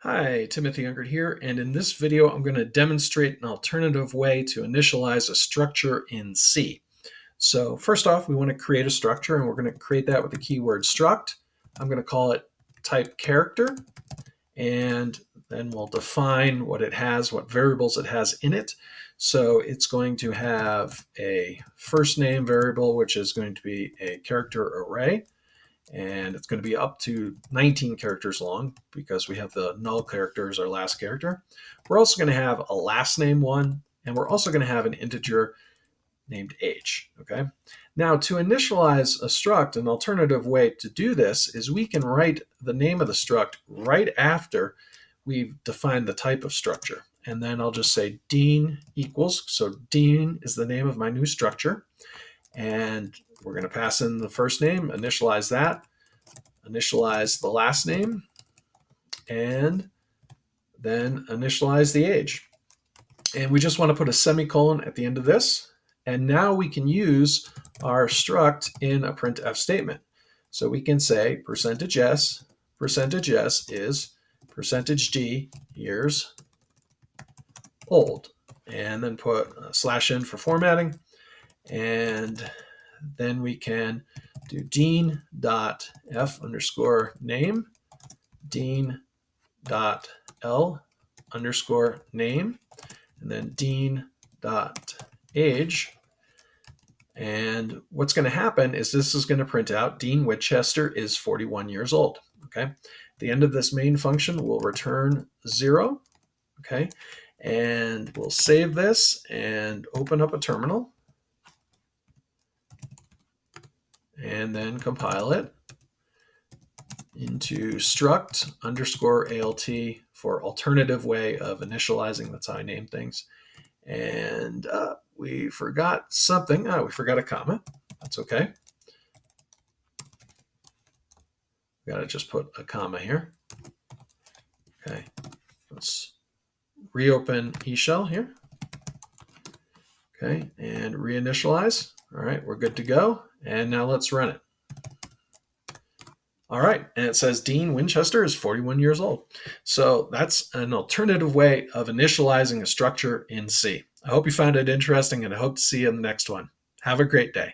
Hi, Timothy Unkert here, and in this video I'm going to demonstrate an alternative way to initialize a structure in C. So first off, we want to create a structure, and we're going to create that with the keyword struct. I'm going to call it type character, and then we'll define what it has, what variables it has in it. So it's going to have a first name variable, which is going to be a character array. And it's going to be up to 19 characters long because we have the null character as our last character. We're also going to have a last name one, and we're also going to have an integer named age. Okay. Now, to initialize a struct, an alternative way to do this is we can write the name of the struct right after we've defined the type of structure. And then I'll just say Dean equals. So Dean is the name of my new structure. And we're going to pass in the first name, initialize that, initialize the last name, and then initialize the age. And we just want to put a semicolon at the end of this. And now we can use our struct in a printf statement. So we can say %s is %d years old, and then put /n for formatting. And then we can do dean.f_name, dean.l_name, and then dean.age. And what's going to happen is this is going to print out Dean Winchester is 41 years old. Okay. At the end of this main function, we'll return 0. Okay. And we'll save this and open up a terminal. And then compile it into struct_alt for alternative way of initializing. That's how I name things. And we forgot something. We forgot a comma. That's okay. We got to just put a comma here. Okay. Let's reopen eShell here. Okay. And reinitialize. All right. We're good to go. And now let's run it. All right, and it says Dean Winchester is 41 years old. So that's an alternative way of initializing a structure in C. I hope you found it interesting, and I hope to see you in the next one. Have a great day.